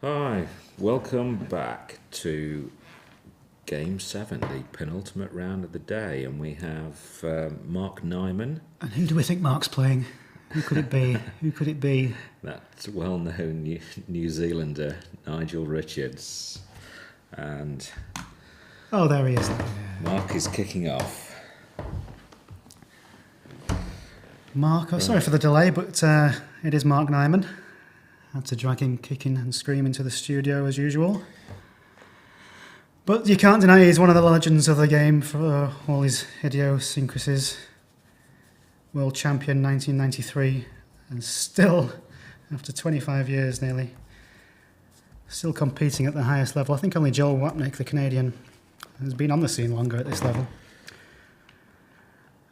Hi, welcome back to Game 7, the penultimate round of the day, and we have Mark Nyman. And who do we think Mark's playing? Who could it be? Who could it be? That well-known New Zealander, Nigel Richards. And Oh, there he is. Mark is kicking off. Mark, sorry for the delay, but it is Mark Nyman. Had to drag him kicking and screaming to the studio as usual. But you can't deny he's one of the legends of the game for all his idiosyncrasies. World champion 1993, and still, after 25 years nearly, still competing at the highest level. I think only Joel Wapnick, the Canadian, has been on the scene longer at this level.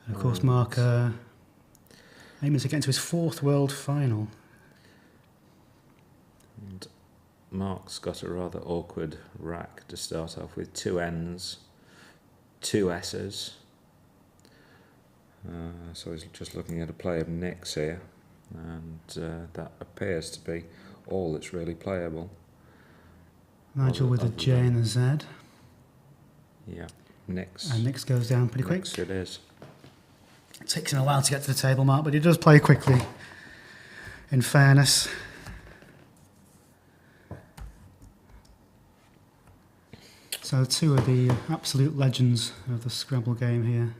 And of course, Mark aiming to get into his 4th world final. And Mark's got a rather awkward rack to start off with. 2 N's, 2 S's. So he's just looking at a play of Nick's here, and that appears to be all that's really playable. Nigel with a J and a Z. Yeah, Nick's. And Nick's goes down pretty quick. Nick's it is. It takes him a while to get to the table, Mark, but he does play quickly, in fairness. So 2 of the absolute legends of the Scrabble game here.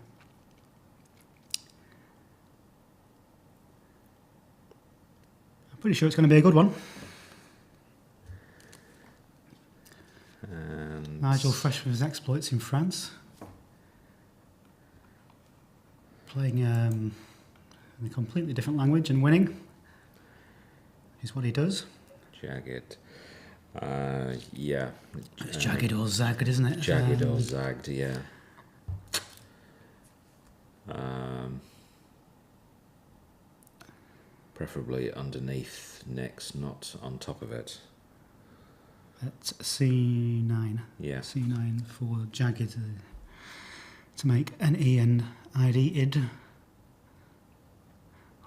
I'm pretty sure it's going to be a good one. And Nigel fresh from his exploits in France. Playing in a completely different language and winning is what he does. Jagged. Yeah. It's jagged or zagged, isn't it? Jagged or zagged, yeah. Preferably underneath Nick's, not on top of it. At C9. Yeah. C9 for jagged to make N-E-N-I-D id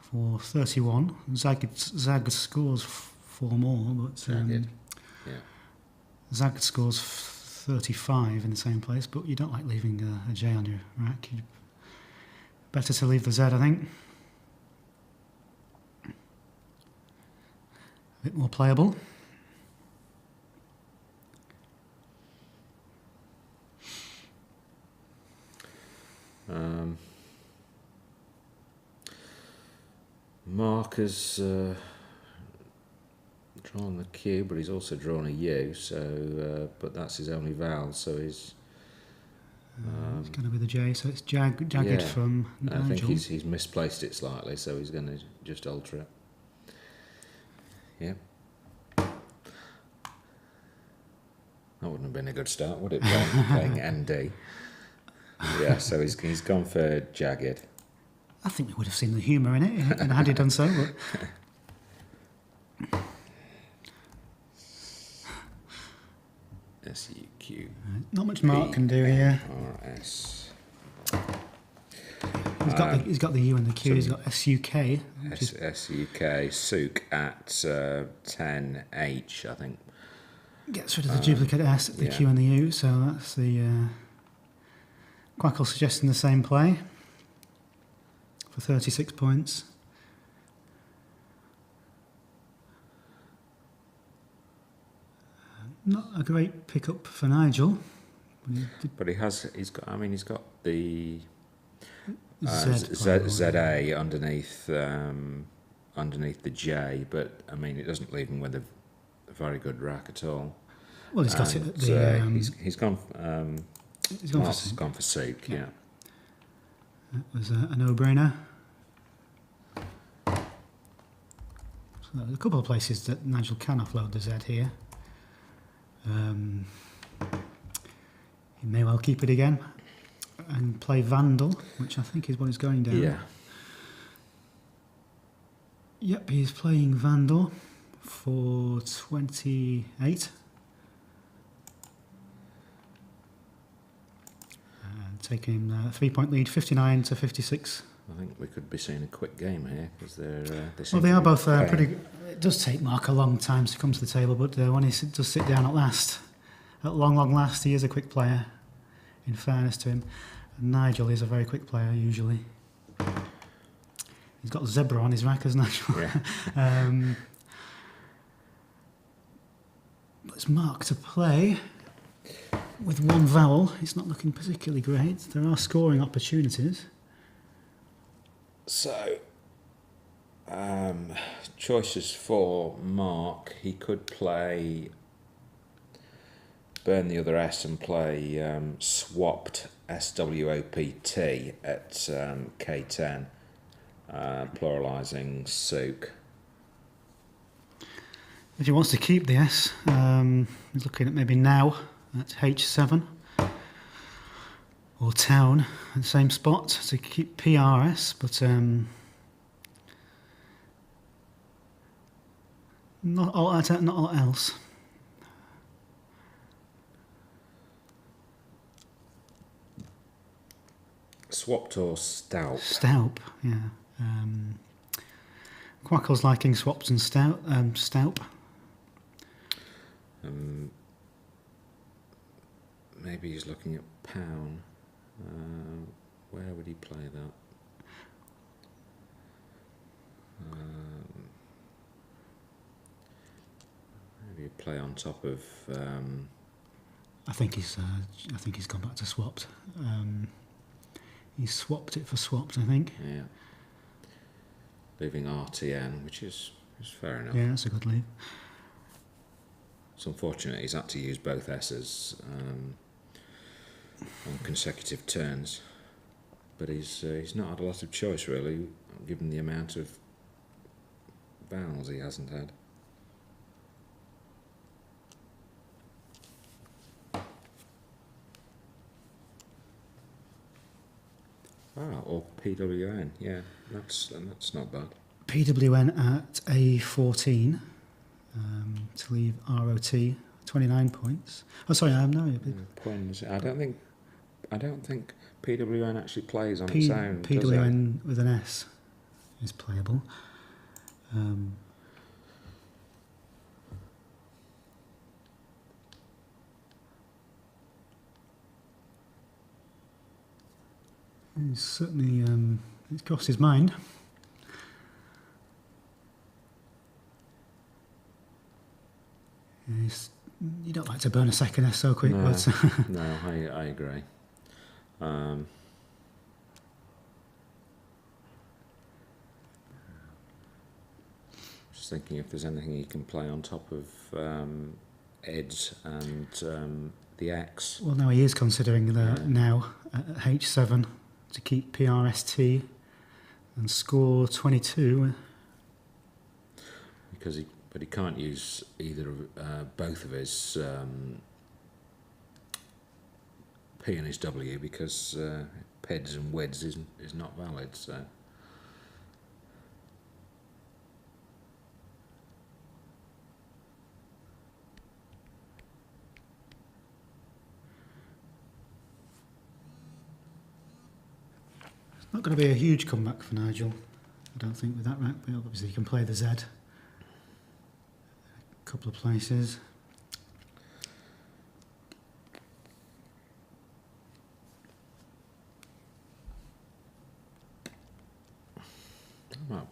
for 31. Zagged scores 4 more, but Jagged. Yeah. Zagged scores 35 in the same place, but you don't like leaving a J on your rack. Better to leave the Z, I think. A bit more playable. Mark has drawn the Q, but he's also drawn a U, so but that's his only vowel, so he's It's going to be the J, so it's jagged yeah, from Nigel. I think he's misplaced it slightly, so he's going to just alter it. Yeah. That wouldn't have been a good start, would it? Playing ND. Yeah, so he's gone for jagged. I think we would have seen the humour in it, and had he done so. But S-U-Q. not much Mark can do here. R-S. He's got the U and the Q. He's got S-U-K. S-U-K. Souk at 10H, I think. Gets rid of the duplicate S, the yeah. Q and the U. So that's the Quackle suggesting the same play for 36 points. Not a great pickup for Nigel. But he's got the Z ZA underneath the J, but I mean it doesn't leave him with a very good rack at all. Well, he's got it at the... he's gone. Mark's gone for Souk, yeah. That was a no-brainer. So there's a couple of places that Nigel can offload the Z here. He may well keep it again and play Vandal, which I think is what he's going down. Yeah. Yep, he's playing Vandal for 28. Taking him 3-point lead, 59 to 56 I think we could be seeing a quick game here because Well, they are both pretty. It does take Mark a long time to come to the table, but when he does sit down at long last, he is a quick player. In fairness to him, and Nigel is a very quick player usually. He's got zebra on his rack, hasn't Nigel? Yeah. But it's Mark to play with one vowel. It's not looking particularly great. There are scoring opportunities. So, choices for Mark. He could play, burn the other S and play swapped SWOPT at K10, pluralising souk. If he wants to keep the S, he's looking at maybe now at H7 or town at the same spot to keep PRS, but not a lot else. Swapped or stout? Staup, yeah. Quackle's liking swaps and staup. Maybe he's looking at pound. Where would he play that? Maybe he'd play on top of. I think he's gone back to swapped. He swapped it for swapped, I think. Yeah. Leaving RTN, which is fair enough. Yeah, that's a good leave. It's unfortunate he's had to use both S's on consecutive turns, but he's not had a lot of choice really, given the amount of vowels he hasn't had. Or PWN, yeah, that's not bad. PWN at A14 to leave ROT 29 points. Oh, sorry, no. Points. I don't think PWN actually plays on its own. PWN with an S is playable. He's certainly it's crossed his mind. You don't like to burn a second S so quick, no, but no, I agree. Just thinking if there's anything he can play on top of Eds and the X. Well, no, he is considering now at H7 to keep PRST and score 22. But he can't use either of both of his P and his W because PEDs and WEDs is not valid. So. Not going to be a huge comeback for Nigel, I don't think, with that rack, but obviously he can play the Z. A couple of places. Well,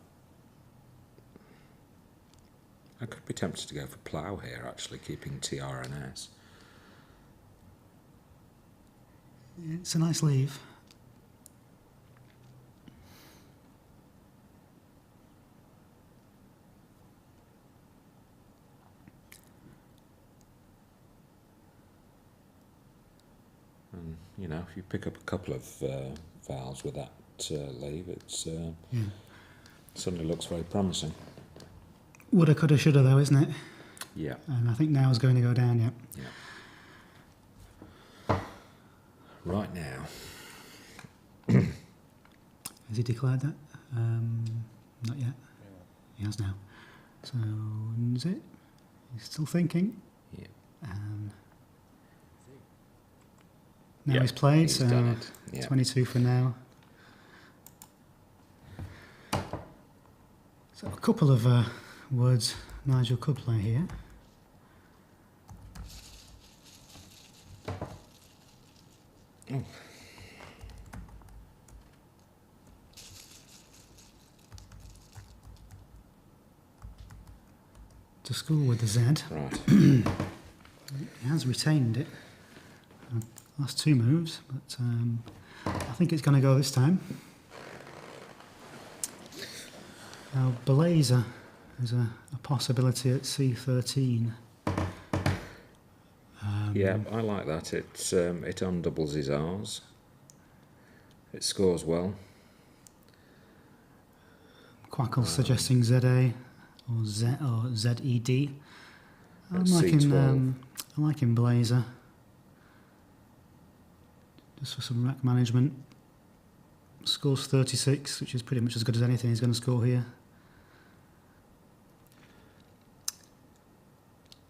I could be tempted to go for plough here, actually, keeping TR and S. It's a nice leave. And, you know, if you pick up a couple of vowels with that leave, it's suddenly looks very promising. Woulda, coulda, shoulda, though, isn't it? Yeah. And I think now is going to go down, yeah. Yeah. Right now. Has he declared that? Not yet. He has now. So, is it? He's still thinking. Yeah. Now he's played, he's so done it. Yeah. 22 for now. So a couple of words Nigel could play here. Oh. To school with the Z. Right. He has retained it. Last two moves, but I think it's going to go this time. Now, Blazer is a possibility at C13. Yeah, I like that. It undoubles his R's. It scores well. Quackle's suggesting ZA or Z or ZED. I'm C12. liking Blazer. Just for some rack management. Scores 36, which is pretty much as good as anything he's going to score here.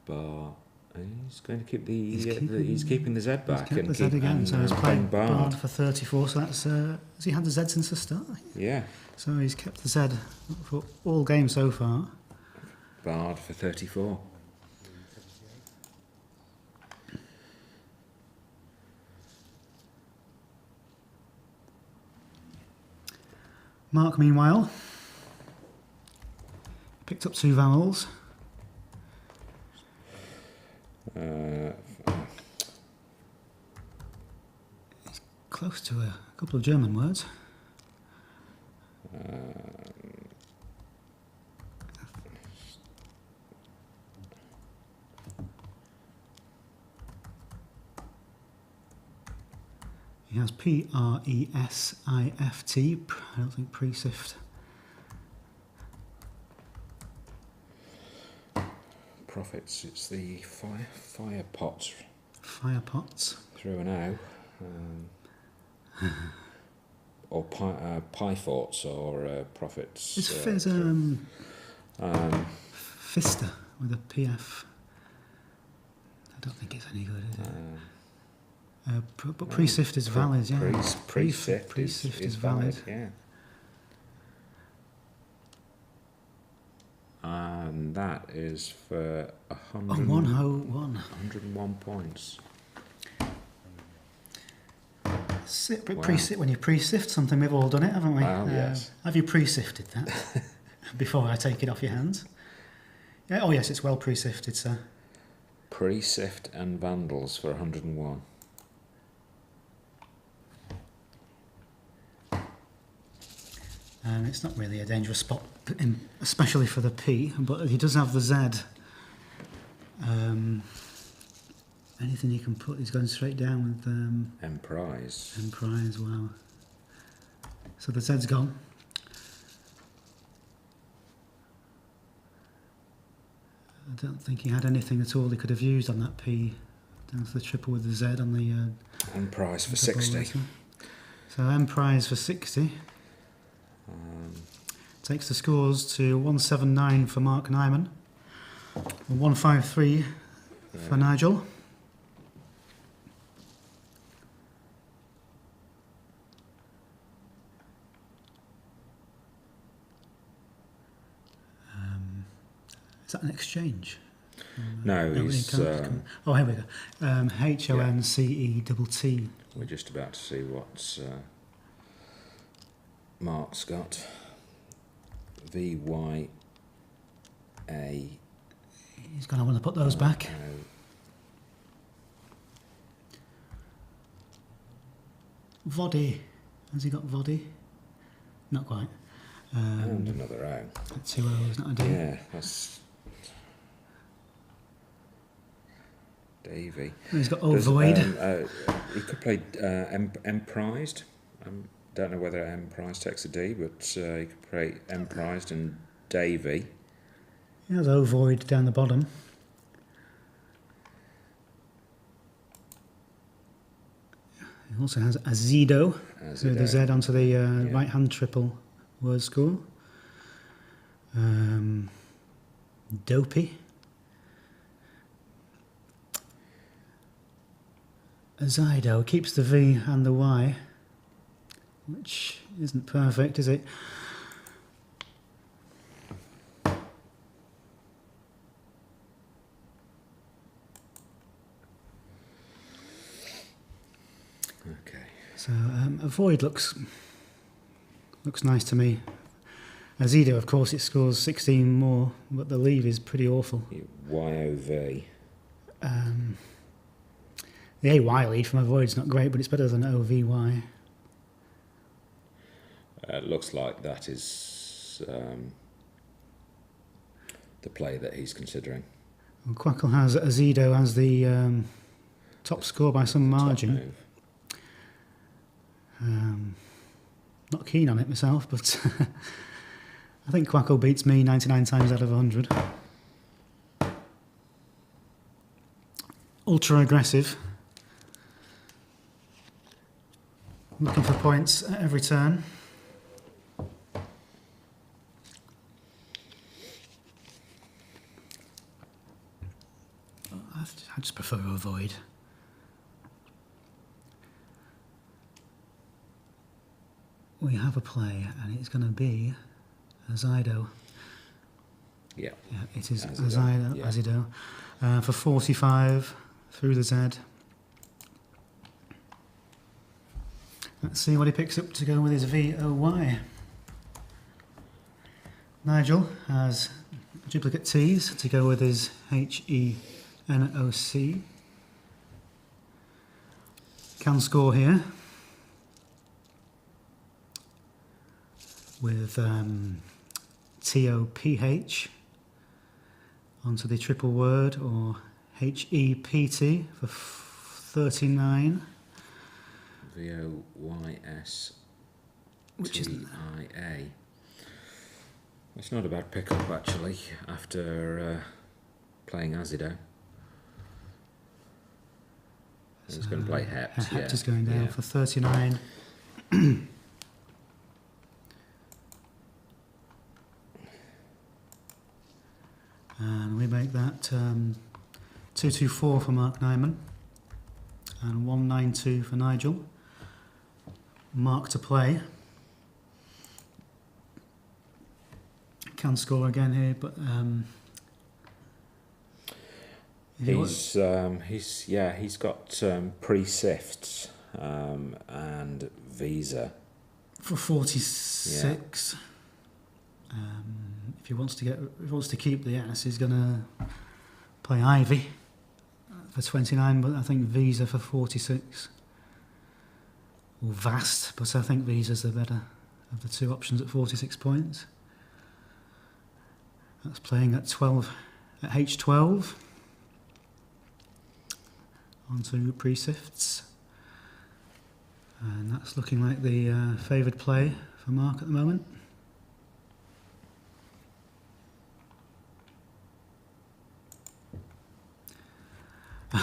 But he's going to keep he's keeping the Z back. He's kept the Z again, so he's played Bard for 34. So that's has he had the Z since the start? Yeah. So he's kept the Z for all games so far. Bard for 34. Mark, meanwhile, picked up 2 vowels. He's close to a couple of German words. He has Presift. I don't think Presift. Profits. It's the fire pots. Fire pots. Through an O. Or pie forts or profits. It's Fister with a PF. I don't think it's any good, is it? But Presift is valid, yeah. Presift is valid, yeah. And that is for 101 points. Pre-sift, when you pre-sift something, we've all done it, haven't we? Well, yes. Have you pre-sifted that before I take it off your hands? Yeah. Oh yes, it's well pre-sifted, sir. Presift and Vandals for 101. And it's not really a dangerous spot, especially for the P, but he does have the Z. Anything he can put, he's going straight down with Emprise. Emprise, wow. So the Z's gone. I don't think he had anything at all he could have used on that P. Down to the triple with the Z on the... Emprise for 60. So Emprise for 60. Takes the scores to 179 for Mark Nyman, and 153 for Nigel. Is that an exchange? No, he's... oh, here we go. HONCETT. We're just about to see what Mark's got. VYA. He's going to want to put those back. Voddy. Has he got Voddy? Not quite. And another O. 2 O's, not a D. Yeah, that's... Davey. He's got Ovoid. He could play Emprised. Don't know whether Emprised takes a D, but he could play Emprised and Davey. He has Ovoid down the bottom. He also has Azido, with the Z onto the right hand triple word score. Dopey. Azido keeps the V and the Y, which isn't perfect, is it? So Avoid looks nice to me. Azido, of course, it scores 16 more, but the leave is pretty awful. YOV. The AY lead from Avoid's not great, but it's better than OVY. Looks like that is the play that he's considering. Well, Quackle has Azido as the top score by some margin. Not keen on it myself, but I think Quackle beats me 99 times out of 100. Ultra aggressive. Looking for points at every turn. I just prefer to Avoid. We have a play, and it's going to be Azido. Yeah. Yeah, it is Azido. For 45 through the Z. Let's see what he picks up to go with his VOY. Nigel has duplicate T's to go with his HENOC. Can score here with TOPH onto the triple word, or HEPT for 39. VOYS Which is TIA. It's not a bad pickup actually after playing Azido. He's going to play Hept. Hept is going down for 39. And we make that 224 for Mark Nyman and 192 for Nigel. Mark to play. Can score again here, but he's got pre-sifts and Visa for 46. If he wants to keep the S, he's going to play Ivy for 29, but I think Visa for 46. Or Vast, but I think Visa's the better of the two options at 46 points. That's playing at 12 at H12. Onto pre-sifts. And that's looking like the favoured play for Mark at the moment.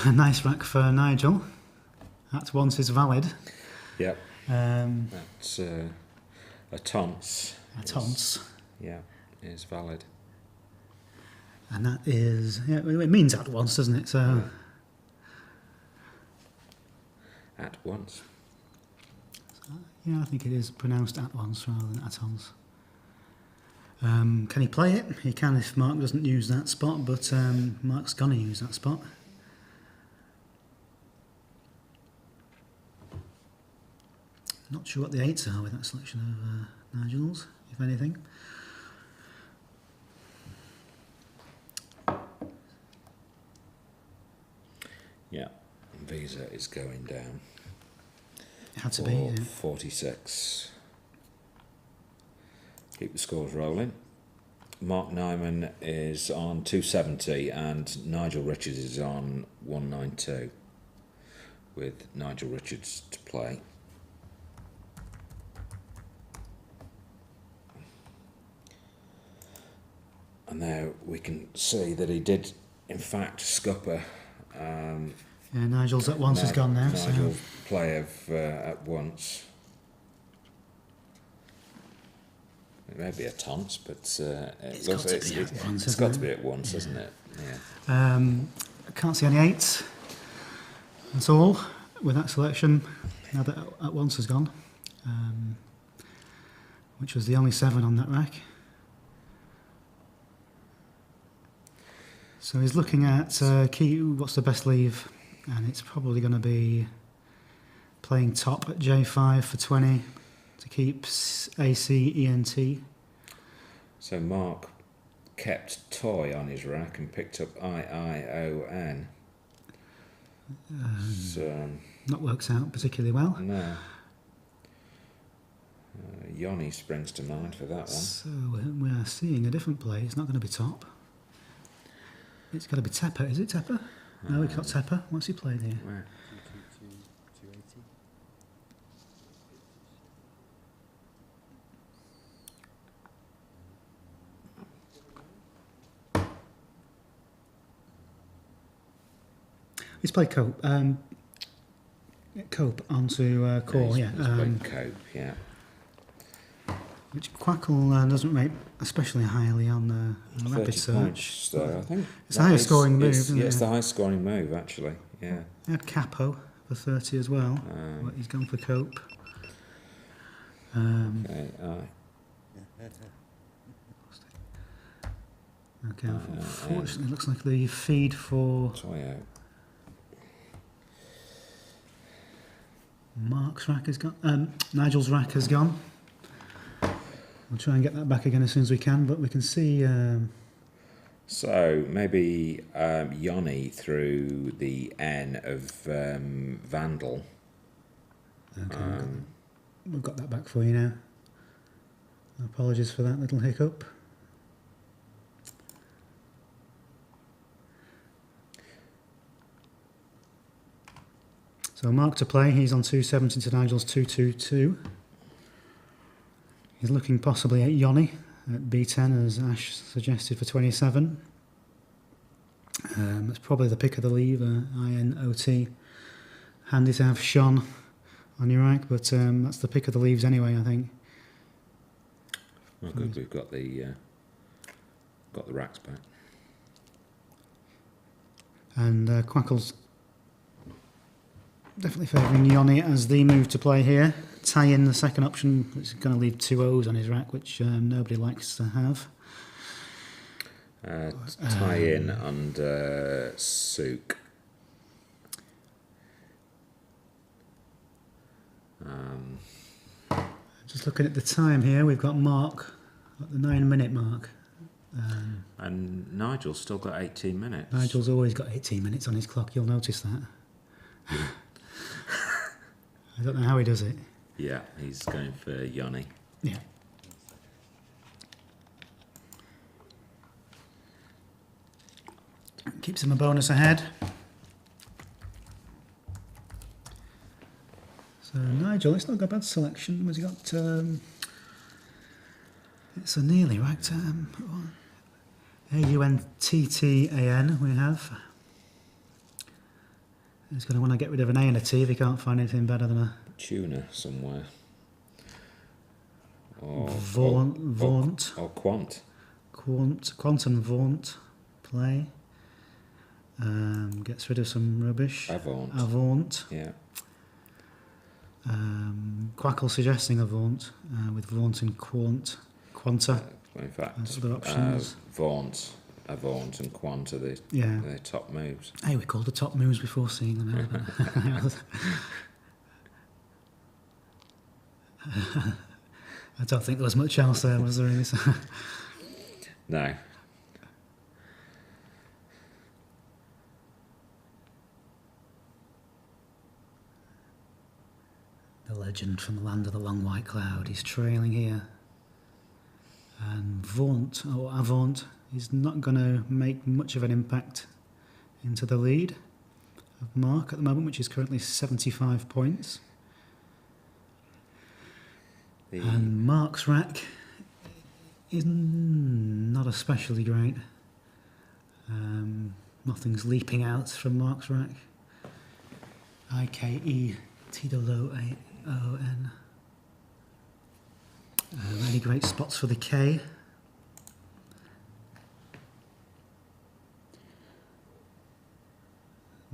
A nice rack for Nigel. At once is valid. Yep. That's a tons. A tons. Is valid. And that is, it means at once, doesn't it? So At once. Yeah, I think it is pronounced at once rather than at once. Can he play it? He can if Mark doesn't use that spot, but Mark's gonna use that spot. Not sure what the 8s are with that selection of Nigel's, if anything. Yeah, Visa is going down. It had to be, yeah. 46. Keep the scores rolling. Mark Nyman is on 270 and Nigel Richards is on 192 with Nigel Richards to play. And now we can see that he did, in fact, scupper. Yeah, Nigel's at once has gone now. Nigel's play of at once. It may be a taunt, but it's got to be at once, hasn't it? Yeah. I can't see any 8s at all with that selection now that at once has gone, which was the only 7 on that rack. So he's looking at what's the best leave, and it's probably going to be playing top at J5 for 20 to keep AC, ENT. So Mark kept toy on his rack and picked up IION. So, that works out particularly well. No. Yoni springs to mind for that one. So we are seeing a different play. It's not going to be top. It's got to be Tepper. Is it Tepper? No, we've got Tepper. What's he played here? Where? 280. He's played Cope. Cope onto Core, He's yeah. played Cope, yeah. Which Quackle doesn't rate especially highly on the rapid 30 search. points, though, I think. It's the highest scoring move, it's, isn't yeah, it? it's the highest scoring move, actually, yeah. He had Capo for 30 as well, but he's gone for Cope. Okay, Okay, unfortunately, it looks like the feed for toy out. Mark's rack has gone. Nigel's rack has gone. We'll try and get that back again as soon as we can, but we can see. So maybe Yoni through the N of Vandal. Okay, we've got that back for you now. Apologies for that little hiccup. So Mark to play, he's on 270 to Nigel's 222. He's looking possibly at Yoni at B10 as Ash suggested for 27. That's probably the pick of the lever, INOT. Handy to have Sean on your rack, but that's the pick of the leaves anyway, I think. Oh, good, we've got the racks back. And Quackle's definitely favouring Yoni as the move to play here. Tie in the second option, which is going to leave 2 O's on his rack, which nobody likes to have. Tie in under Souk. Just looking at the time here, we've got Mark at the 9-minute mark. And Nigel's still got 18 minutes. Nigel's always got 18 minutes on his clock, you'll notice that. I don't know how he does it. Yeah, he's going for Yoni. Yeah. Keeps him a bonus ahead. So Nigel, it's not a bad selection. Has he got? It's a nearly right. AUNTTAN we have. He's going to want to get rid of an A and a T if he can't find anything better than a Tuna somewhere. Or Vaunt. Or Quant. Quantum Vaunt play. Gets rid of some rubbish. Avant. Yeah. Quackle suggesting a Vaunt with Vaunt and Quanta. In fact, other options. Avant and Quant are the top moves. Hey, we called the top moves before seeing them out. I don't think there was much else there, was there? Really? No. The legend from the land of the long white cloud is trailing here. And Vaunt, or Avant, is not going to make much of an impact into the lead of Mark at the moment, which is currently 75 points. And Mark's rack is not especially great. Nothing's leaping out from Mark's rack. IKETOON. Really great spots for the K.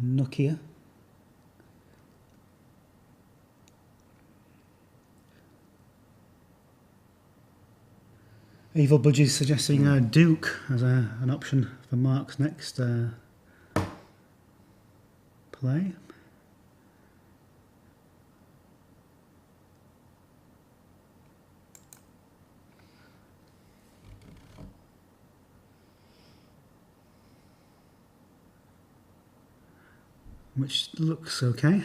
Nokia. Evil Budgies suggesting Duke as an option for Mark's next play. which looks okay.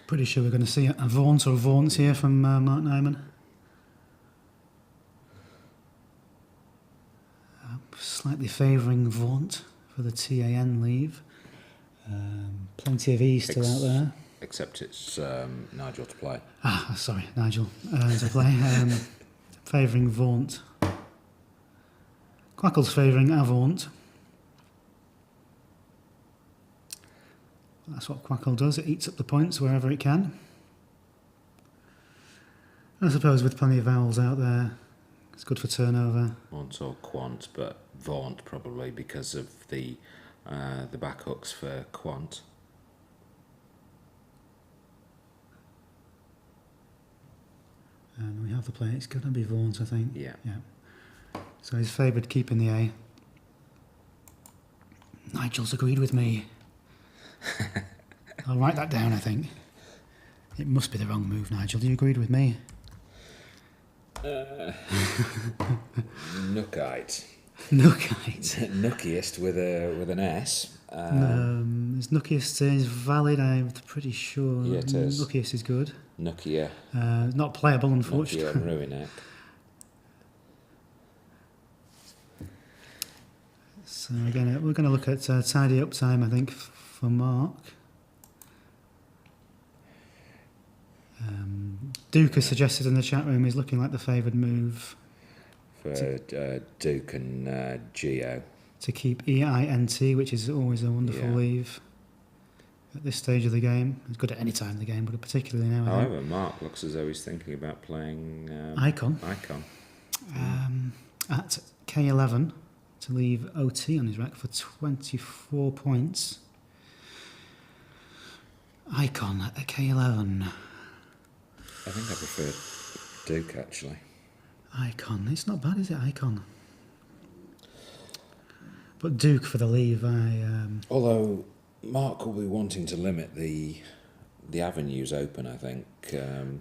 Pretty sure we're going to see a Vaunt or Vaunts here from Mark Nyman. Slightly favouring Vaunt for the TAN leave. Plenty of E still out there. Except it's Nigel to play. Sorry, Nigel to play. Favouring Vaunt. Quackle's favouring Avaunt. That's what Quackle does, it eats up the points wherever it can. I suppose with plenty of vowels out there, it's good for turnover. Vaunt or Quant, but Vaunt probably because of the back hooks for Quant. And we have the play, it's going to be Vaunt, I think. Yeah. So he's favoured keeping the A. Nigel's agreed with me. I'll write that down, I think. It must be the wrong move, Nigel. Do you agree with me? Nookite. Nookite. Nookiest with an S. His Nookiest is valid, I'm pretty sure. Yeah, it is. Nookiest is good. Nookia. Not playable, unfortunately. Nookia and Ruinek. So again, we're going to look at tidy up time, I think, for Mark. Duke has suggested in the chat room he's looking like the favoured move For Duke and Geo. to keep EINT, which is always a wonderful Yeah. leave at this stage of the game. It's good at any time of the game, but particularly now. I think. However, Mark looks as though he's thinking about playing Icon. At K11 to leave OT on his rack for 24 points. Icon at K11. I think I prefer Duke actually. Icon, it's not bad, is it? Icon. But Duke for the leave, Although Mark will be wanting to limit the avenues open, I think.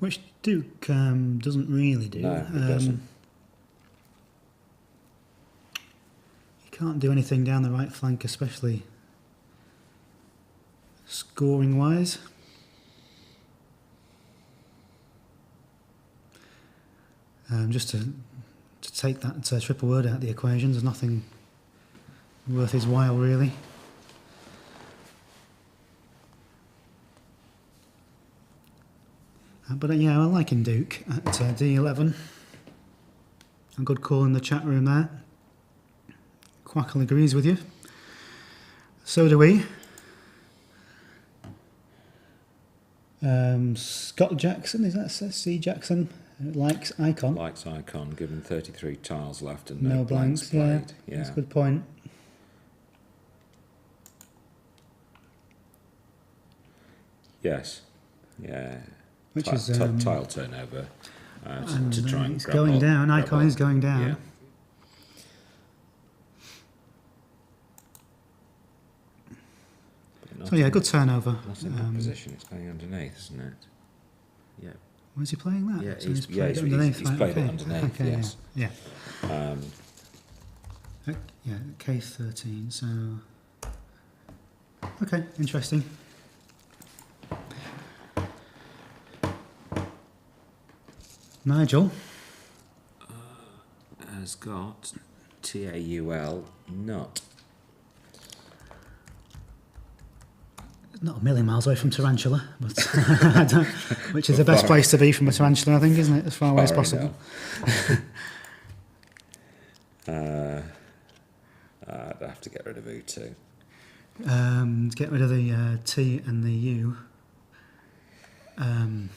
which Duke doesn't really do. No, he doesn't. He can't do anything down the right flank, especially scoring wise. Just to take that triple word out of the equation, there's nothing worth his while really. But yeah, I like him Duke at D11. A good call in the chat room there. Quackle agrees with you. So do we. Scott Jackson, is that C. Jackson? Likes Icon. Likes Icon, given 33 tiles left and No no blanks blanks, played. That's a good point. Yes. Yeah. Which Tile- is tile turnover to try and it's grab going hold- down. grab Icon hold. is going down. Yeah. But not So yeah, in- good turnover. Not in that position. It's playing underneath, isn't it? Yeah. Where's he playing that? Yeah, So he's played it played right, it underneath. Okay, Yes. Yeah. Yeah, K13. So okay, interesting. Nigel. Has got TAUL nut. Not a million miles away from Tarantula, but which is the best place to be from a tarantula, I think, isn't it? As far away as possible. I'd have to get rid of U2. To get rid of the T and the U. TAU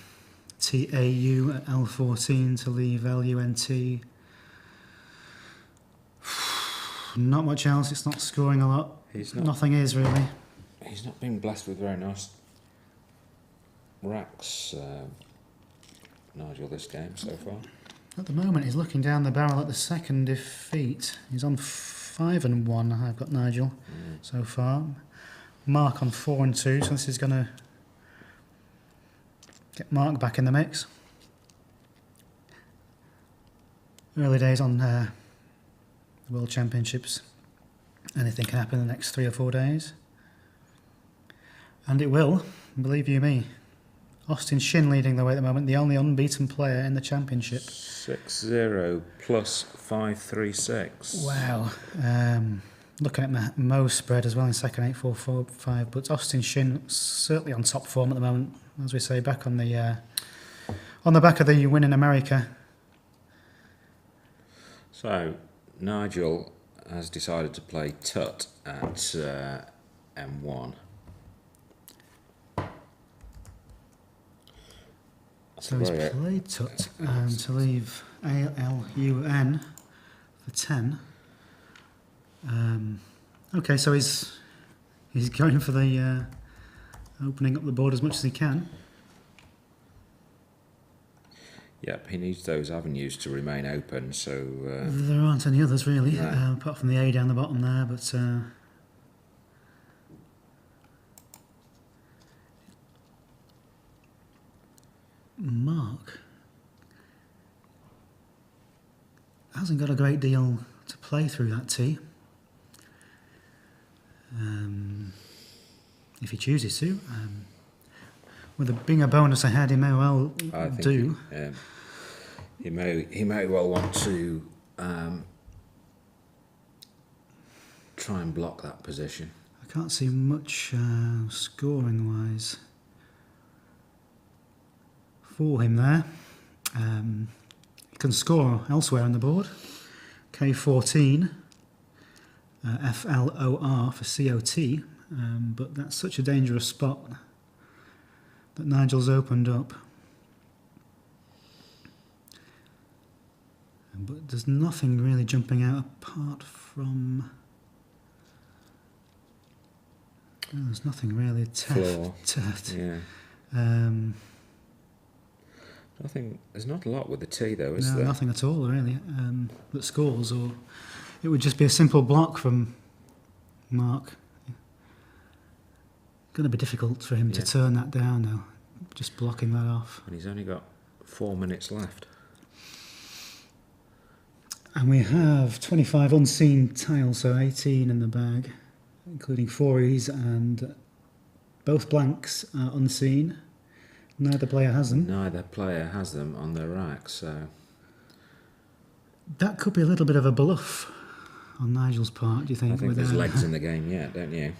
at L14 to leave LUNT. Not much else, it's not scoring a lot. Nothing is really. He's not been blessed with very nice racks, Nigel, this game so far. At the moment, he's looking down the barrel at the second defeat. He's on 5 and 1. I've got Nigel so far. Mark on 4 and 2. So this is going to get Mark back in the mix. Early days on the World Championships. Anything can happen in the next 3 or 4 days. And it will, believe you me. Austin Shin leading the way at the moment, the only unbeaten player in the championship. 6-0 plus 536. Wow. Looking at Mo's spread as well in second, 8-4-4-5. But Austin Shin certainly on top form at the moment, as we say, back on the back of the win in America. So Nigel has decided to play Tut at M1. So he's played Tut to leave ALUN for 10. Okay, so he's going for the opening up the board as much as he can. Yep, he needs those avenues to remain open, so... There aren't any others really, no. apart from the A down the bottom there, but... Mark hasn't got a great deal to play through that tee. If he chooses to. With it being a bonus ahead, he may well do. He may well want to try and block that position. I can't see much scoring-wise for him there. He can score elsewhere on the board. K14, FLOR for COT, but that's such a dangerous spot that Nigel's opened up. But there's nothing really jumping out apart from... there's nothing really Floor. Yeah. There's not a lot with the tee though, is no, there? nothing at all really that scores, or it would just be a simple block from Mark. Going to be difficult for him to turn that down though, just blocking that off. And he's only got 4 minutes left. And we have 25 unseen tiles, so 18 in the bag, including 4Es, and both blanks are unseen. Neither player has them. Neither player has them on their rack, so... That could be a little bit of a bluff on Nigel's part, do you think? I think there's legs in the game yet, don't you?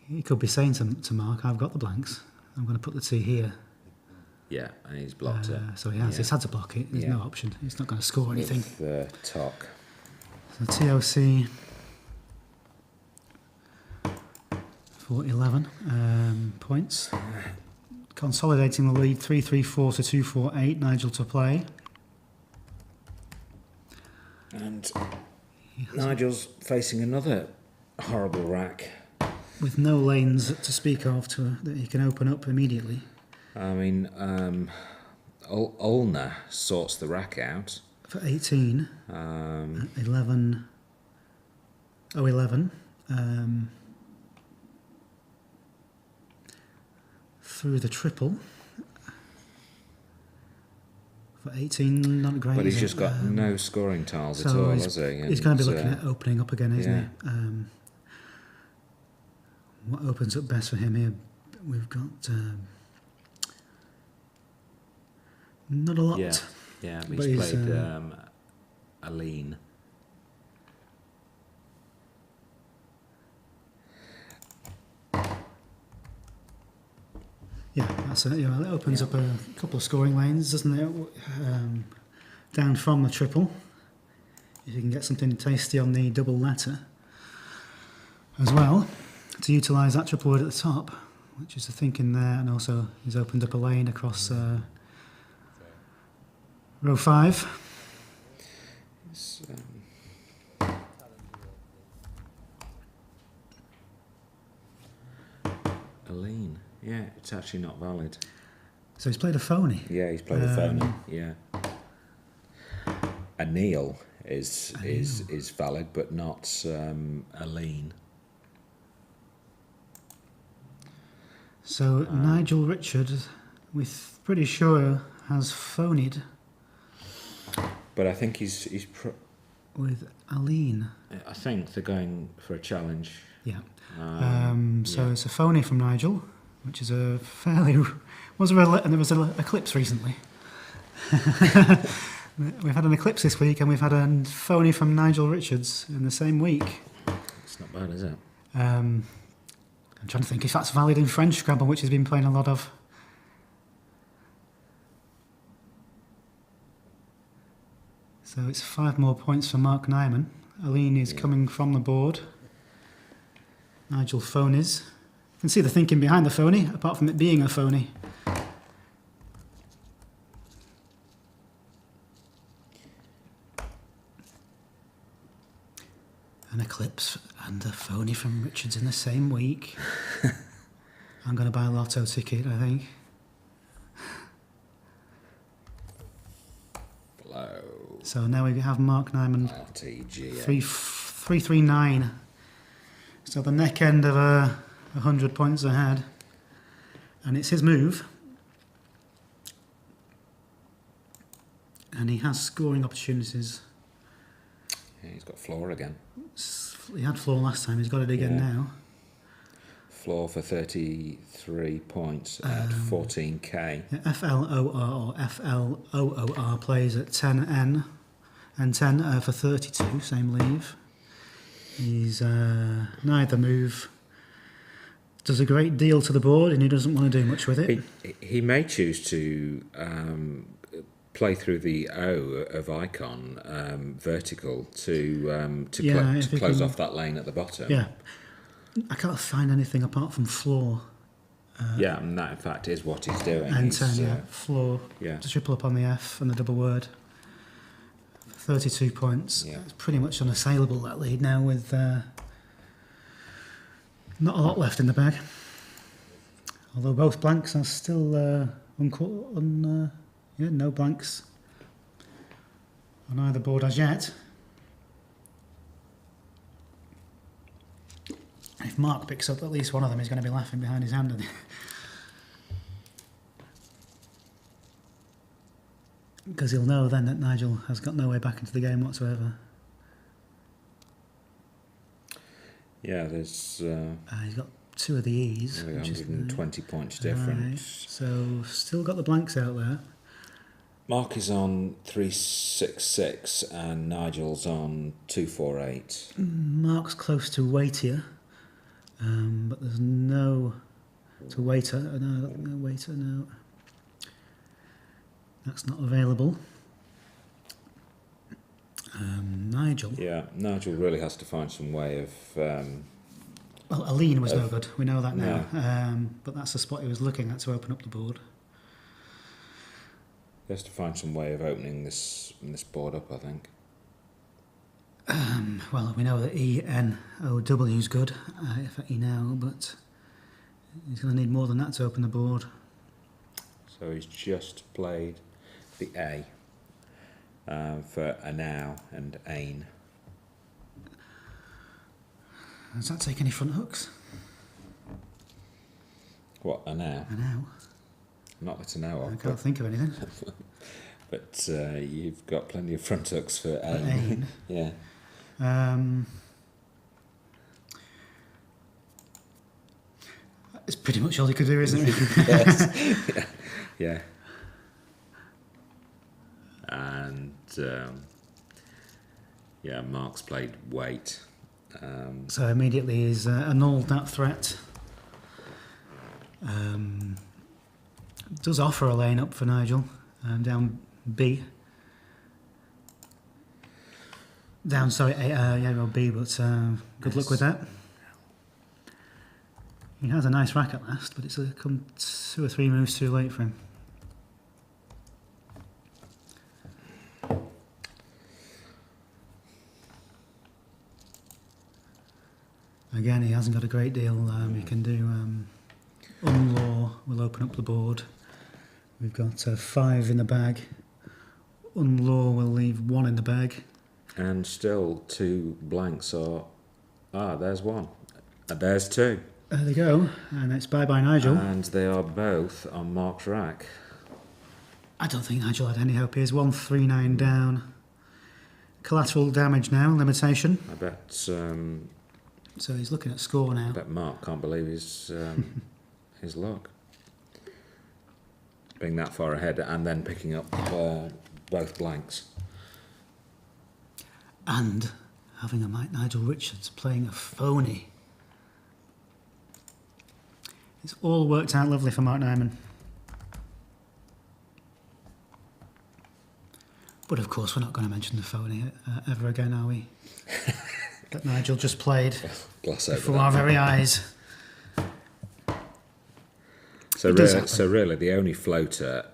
He could be saying to Mark, I've got the blanks, I'm going to put the tee here. Yeah, and he's blocked it. So he has. Yeah. He's had to block it. There's no option. He's not going to score anything. With Toc. So TOC for 11 points. Consolidating the lead, 3-3-4 to 2-4-8. Nigel to play. And Nigel's facing another horrible rack. With no lanes to speak of that he can open up immediately. I mean, Ulna sorts the rack out. For 18. 11. Oh, 11. Through the triple. For 18, not great. But he's just got no scoring tiles at all, has he? He's going to be looking at opening up again, isn't yeah. he? What opens up best for him here? We've got not a lot. Yeah, but he's played a lean. Yeah, that's it. You know, it opens up a couple of scoring lanes, doesn't it? Down from the triple. If you can get something tasty on the double letter as well, to utilise that triple wood at the top, which is the thinking there, and also he's opened up a lane across row 5. It's, a lean. Yeah, it's actually not valid. So he's played a phony. Yeah, he's played a phony. Yeah. A kneel is valid, but not a lean. So Nigel Richard, we're pretty sure, has phonied. But I think with Aline. I think they're going for a challenge. Yeah. So yeah. it's a phony from Nigel, which is a fairly... and there was an eclipse recently. We've had an eclipse this week, and we've had a phony from Nigel Richards in the same week. It's not bad, is it? I'm trying to think if that's valid in French Scrabble, which he's been playing a lot of. So it's 5 more points for Mark Nyman. Aline is coming from the board. Nigel phonies. You can see the thinking behind the phony, apart from it being a phony. An eclipse and a phony from Richards in the same week. I'm going to buy a lotto ticket, I think. Blow. So now we have Mark Nyman RTG. 339. So the neck end of 100 points ahead. And it's his move. And he has scoring opportunities. Yeah, he's got floor again. He had floor last time, he's got it again now. Floor for 33 points at 14k. Yeah, FLOR or FLOOR plays at 10N and 10 for 32, same leave. He's neither move does a great deal to the board, and he doesn't want to do much with it. He may choose to play through the O of icon vertical to close off that lane at the bottom. Yeah, I can't find anything apart from floor. Yeah, and that in fact is what he's doing. And He's, 10, floor. Yeah. To triple up on the F and the double word. 32 points. Yeah. It's pretty much unassailable, that lead now, with not a lot left in the bag. Although both blanks are still no blanks on either board as yet. If Mark picks up at least one of them, he's going to be laughing behind his hand. Because he'll know then that Nigel has got no way back into the game whatsoever. Yeah, there's He's got 2 of the E's. 120 points difference. Right. So still got the blanks out there. Mark is on 366 and Nigel's on 248. Mark's close to weightier, but there's no to waiter. No, waiter, no. That's not available. Nigel. Yeah, Nigel really has to find some way of... Well, Aline was no good. We know that now. No. But that's the spot he was looking at to open up the board. He has to find some way of opening this board up, I think. Well, we know that ENOW is good for E now, but he's going to need more than that to open the board. So he's just played the A for a now and ain. Does that take any front hooks? What, a now? A now. Not that I know of. I can't think of anything. But you've got plenty of front hooks for ain. Ain. Yeah. It's pretty much all he could do, isn't it? Yes. Yeah. And Mark's played weight. So immediately he's annulled that threat. Does offer a lane up for Nigel, down B. Down, sorry, B, but good luck with that. He has a nice rack at last, but it's come 2 or 3 moves too late for him. Again, he hasn't got a great deal. He can do unlaw, will open up the board. We've got 5 in the bag. Unlaw will leave 1 in the bag. And still 2 blanks are... there's 1. And there's 2. There they go, and it's bye-bye Nigel. And they are both on Mark's rack. I don't think Nigel had any hope. Here's 139 down. collateral damage now, limitation. I bet. So he's looking at score I now. bet Mark can't believe his luck. Being that far ahead and then picking up both blanks. And having a Nigel Richards playing a phony. It's all worked out lovely for Mark Nyman. But of course, we're not going to mention the phony ever again, are we? That Nigel just played Gloss over before that. our very eyes. So, It does really, happen. the only floater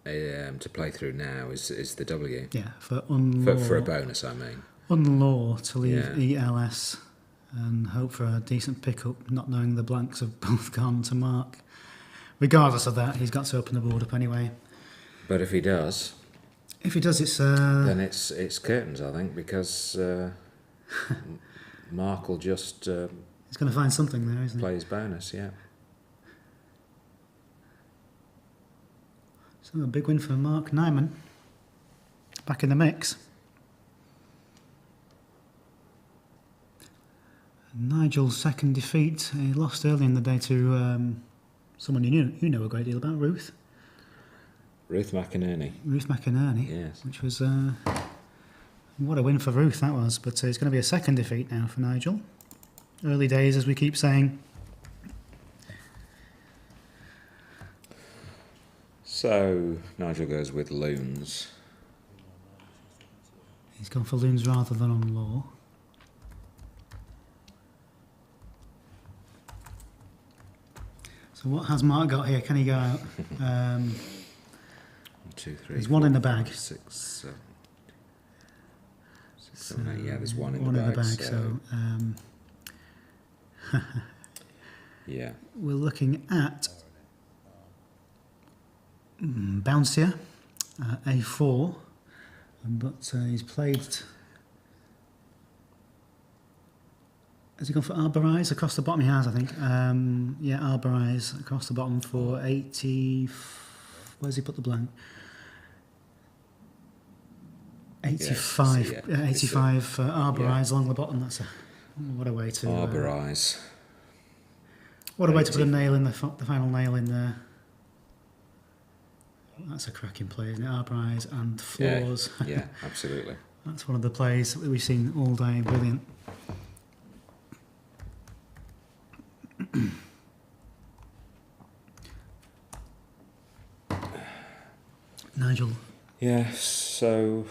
to play through now is the W. Yeah, for unlaw. For a bonus, I mean. Unlaw to leave Yeah. ELS and hope for a decent pickup, not knowing the blanks have both gone to Mark. Regardless of that, he's got to open the board up anyway. But if he does, If he does, it's then it's curtains, I think, because Mark will just he's going to find something there, isn't he? play his bonus, yeah. So a big win for Mark Nyman. Back in the mix. Nigel's second defeat. He lost early in the day to someone you know a great deal about, Ruth McInerney. McInerney. Yes. Which was what a win for Ruth that was. But it's going to be a second defeat now for Nigel. Early days, as we keep saying. So Nigel goes with loons. He's gone for loons rather than on law. So what has Mark got here? Can he go out? 1, 2, 3. There's one in the bag. 6, 7, 8. Yeah, there's one in One the in bag. the bag. So Yeah. we're looking at Bouncier, A4, but he's played. Has he gone for Arborize across the bottom? He has, I think. Yeah, Arborize across the bottom for 80. Where's he put the blank? 85. Yes, yeah. 85 for Arborize along the bottom. That's what a way to. Arborize. What a way to put a nail in the final nail in there. That's a cracking play, isn't it? Arborize and floors. Yeah, absolutely. That's one of the plays that we've seen all day. Brilliant. Nigel. Yeah, so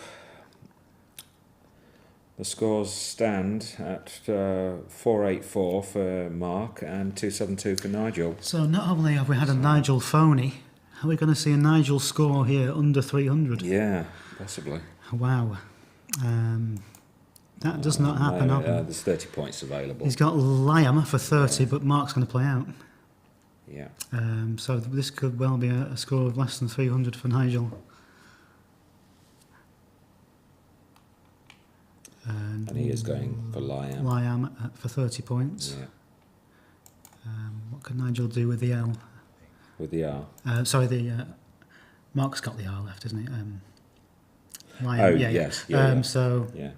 the scores stand at 484 for Mark and 272 for Nigel. So not only have we had a Nigel phony, are we going to see a Nigel score here under 300? Yeah, possibly. Wow. That does not happen No, often. there's 30 points available. He's got Liam for 30, but Mark's going to play out. Yeah. So this could well be a score of less than 300 for Nigel. And he is going for Liam. Liam for 30 points. Yeah. What can Nigel do with the L? With the R. Mark's got the R left, isn't he? Liam, Oh, yeah, yes. yeah. Yeah, So yeah.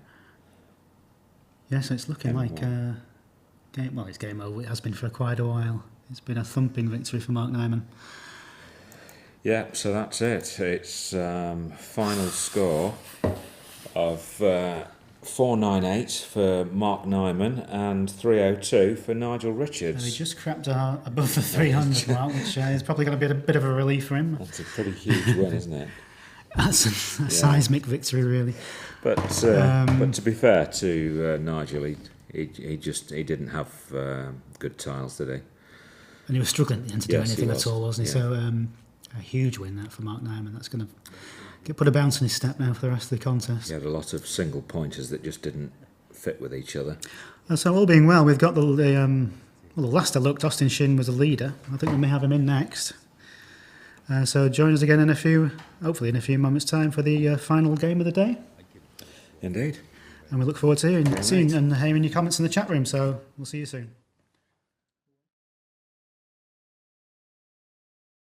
so it's looking Game like it's game over. It has been for quite a while. It's been a thumping victory for Mark Nyman. Yeah, so that's it. It's final score of 498 for Mark Nyman and 302 for Nigel Richards. And he just crapped out above the 300 mark, which is probably going to be a bit of a relief for him. That's a pretty huge win, isn't it? That's a seismic victory, really. But to be fair to Nigel, he didn't have good tiles, did he? And he was struggling at the end to do Yes, he anything was. at all, wasn't he? Yeah. So a huge win that for Mark Nyman. That's going to put a bounce on his step now for the rest of the contest. He had a lot of single pointers that just didn't fit with each other. So all being well, we've got the last I looked, Austin Shin was the leader. I think we may have him in next. So join us again hopefully in a few moments' time for the final game of the day. Indeed. And we look forward to seeing and hearing your comments in the chat room. So we'll see you soon.